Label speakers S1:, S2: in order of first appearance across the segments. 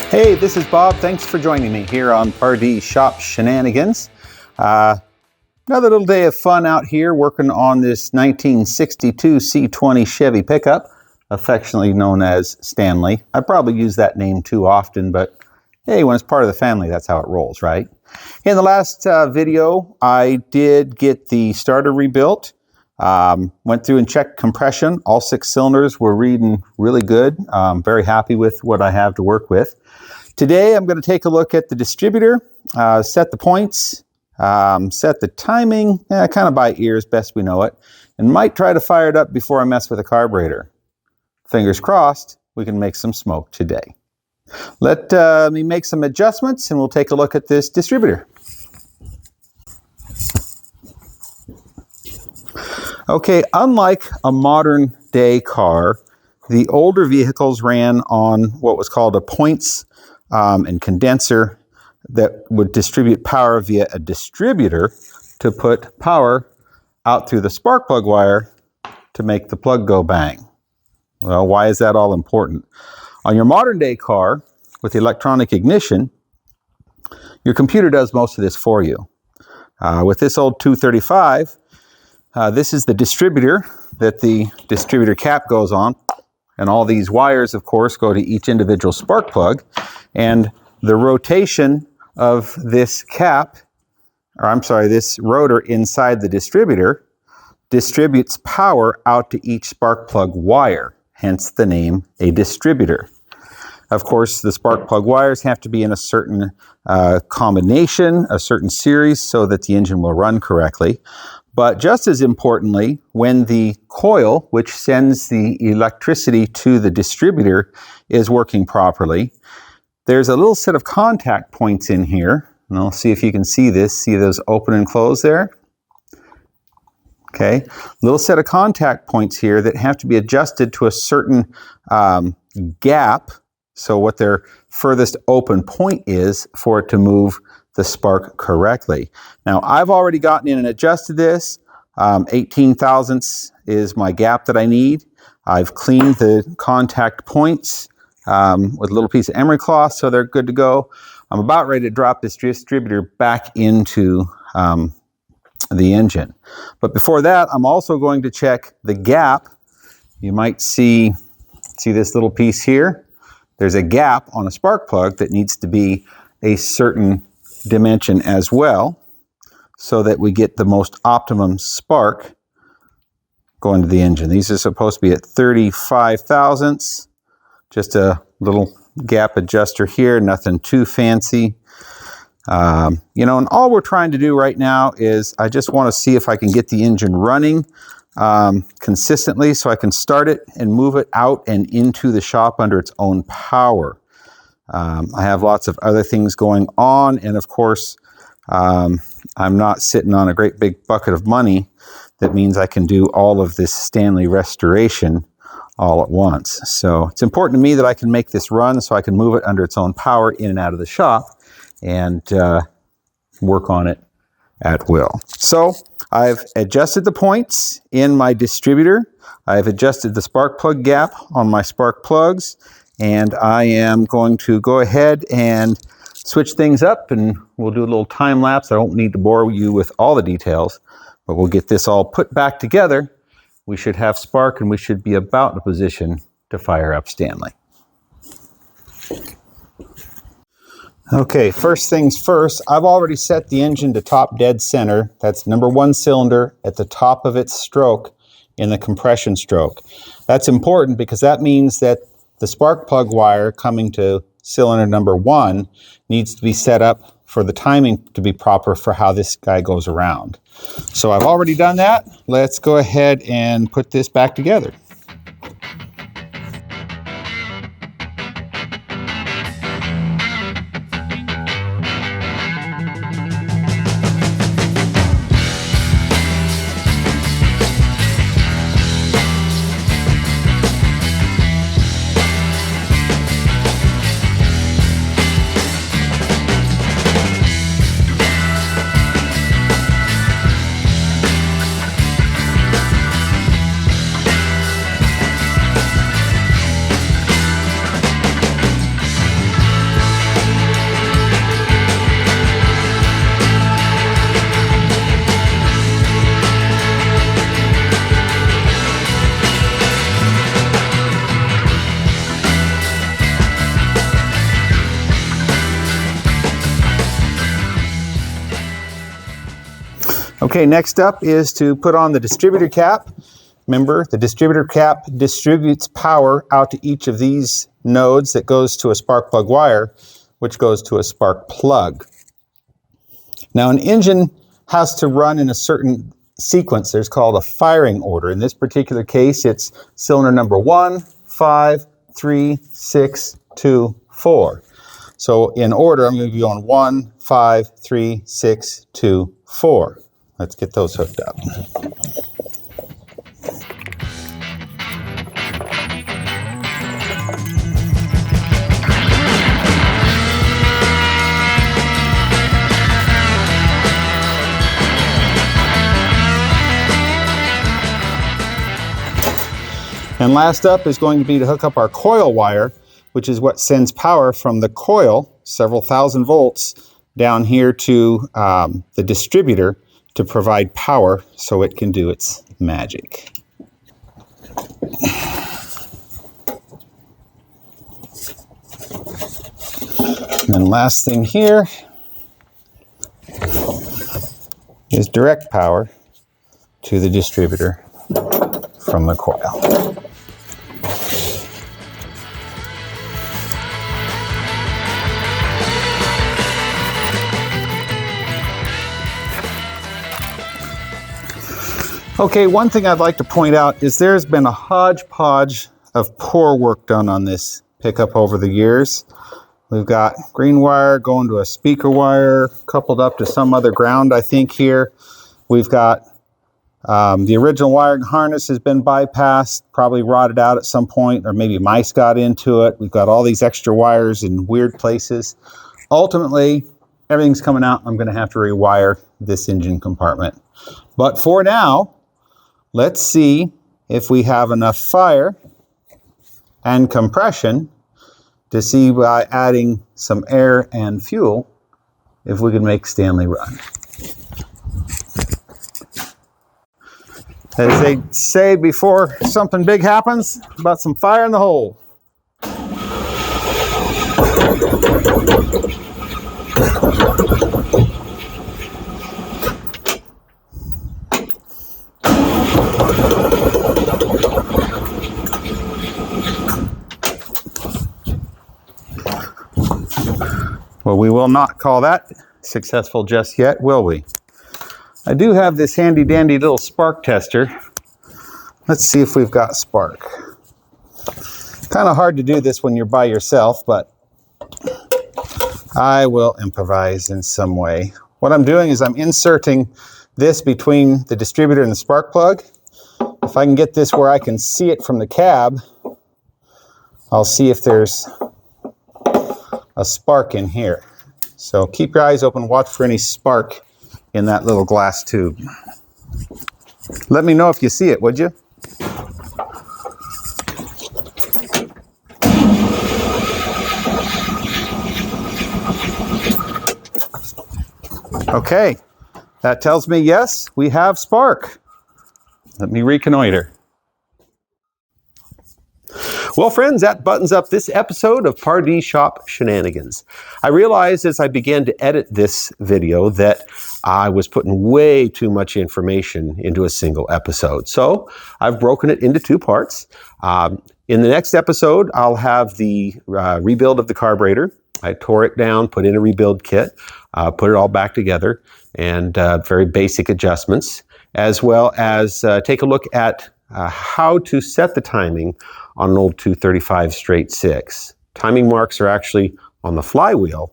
S1: Hey, this is Bob. Thanks for joining me here on Pardee Shop Shenanigans. Another little day of fun out here working on this 1962 C20 Chevy pickup, affectionately known as Stanley. I probably use that name too often, but hey, when it's part of the family, that's how it rolls, right? In the last video, I did get the starter rebuilt. Went through and checked compression. All 6 cylinders were reading really good. Very happy with what I have to work with. Today I'm going to take a look at the distributor, set the points, set the timing, kind of by ear as best we know it, and might try to fire it up before I mess with the carburetor. Fingers crossed, we can make some smoke today. Let me make some adjustments and we'll take a look at this distributor. Okay, unlike a modern day car, the older vehicles ran on what was called a points and condenser that would distribute power via a distributor to put power out through the spark plug wire to make the plug go bang. Well, why is that all important? On your modern day car with electronic ignition, your computer does most of this for you. With this old 235, this is the distributor that the distributor cap goes on, and all these wires, of course, go to each individual spark plug, and the rotation of this cap, or I'm sorry, this rotor inside the distributor distributes power out to each spark plug wire, hence the name a distributor. Of course, the spark plug wires have to be in a certain combination, a certain series, so that the engine will run correctly. But just as importantly, when the coil, which sends the electricity to the distributor, is working properly, there's a little set of contact points in here. And I'll see if you can see this. See those open and close there? Okay, little set of contact points here that have to be adjusted to a certain gap. So what their furthest open point is for it to move the spark correctly. Now, I've already gotten in and adjusted this. 18 thousandths is my gap that I need. I've cleaned the contact points with a little piece of emery cloth, so they're good to go. I'm about ready to drop this distributor back into the engine. But before that, I'm also going to check the gap. You might see this little piece here. There's a gap on a spark plug that needs to be a certain dimension as well, so that we get the most optimum spark going to the engine. These are supposed to be at 35 thousandths. Just a little gap adjuster here, nothing too fancy. You know, and all we're trying to do right now is I just want to see if I can get the engine running consistently so I can start it and move it out and into the shop under its own power. I have lots of other things going on, and of course, I'm not sitting on a great big bucket of money. That means I can do all of this Stanley restoration all at once. So it's important to me that I can make this run so I can move it under its own power in and out of the shop and work on it at will. So I've adjusted the points in my distributor. I've adjusted the spark plug gap on my spark plugs, and I am going to go ahead and switch things up, and we'll do a little time lapse. I don't need to bore you with all the details, but we'll get this all put back together. We should have spark, and we should be about in a position to fire up Stanley. Okay, first things first, I've already set the engine to top dead center. That's number 1 cylinder at the top of its stroke in the compression stroke. That's important because that means that the spark plug wire coming to cylinder number 1 needs to be set up for the timing to be proper for how this guy goes around. So I've already done that. Let's go ahead and put this back together. Okay, next up is to put on the distributor cap. Remember, the distributor cap distributes power out to each of these nodes that goes to a spark plug wire, which goes to a spark plug. Now, an engine has to run in a certain sequence. There's called a firing order. In this particular case, it's cylinder number 1, 5, 3, 6, 2, 4. So in order, I'm going to be on 1, 5, 3, 6, 2, 4. Let's get those hooked up. And last up is going to be to hook up our coil wire, which is what sends power from the coil, several thousand volts, down here to the distributor to provide power so it can do its magic. And then last thing here is direct power to the distributor from the coil. Okay, one thing I'd like to point out is there's been a hodgepodge of poor work done on this pickup over the years. We've got green wire going to a speaker wire, coupled up to some other ground, I think, here. We've got the original wiring harness has been bypassed, probably rotted out at some point, or maybe mice got into it. We've got all these extra wires in weird places. Ultimately, everything's coming out. I'm going to have to rewire this engine compartment. But for now, let's see if we have enough fire and compression to see by adding some air and fuel if we can make Stanley run. As they say before something big happens, about some fire in the hole. Well, we will not call that successful just yet, will we? I do have this handy dandy little spark tester. Let's see if we've got spark. Kind of hard to do this when you're by yourself, but I will improvise in some way. What I'm doing is I'm inserting this between the distributor and the spark plug. If I can get this where I can see it from the cab, I'll see if there's a spark in here. So keep your eyes open, watch for any spark in that little glass tube. Let me know if you see it, would you? Okay, that tells me yes, we have spark. Let me reconnoiter. Well, friends, that buttons up this episode of Pardee Shop Shenanigans. I realized as I began to edit this video that I was putting way too much information into a single episode. So I've broken it into two parts. In the next episode, I'll have the rebuild of the carburetor. I tore it down, put in a rebuild kit, put it all back together, and very basic adjustments, as well as take a look at how to set the timing on an old 235 straight 6. Timing marks are actually on the flywheel,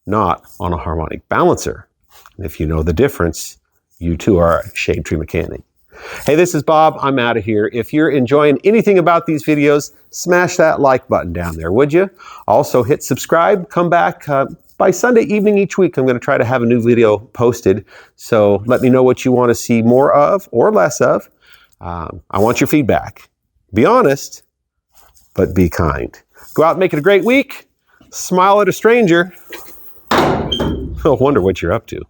S1: not on a harmonic balancer. And if you know the difference, you too are a shade tree mechanic. Hey, this is Bob. I'm out of here. If you're enjoying anything about these videos, smash that like button down there, would you? Also hit subscribe. Come back by Sunday evening each week. I'm going to try to have a new video posted. So let me know what you want to see more of or less of. I want your feedback. Be honest, but be kind. Go out and make it a great week. Smile at a stranger. I'll wonder what you're up to.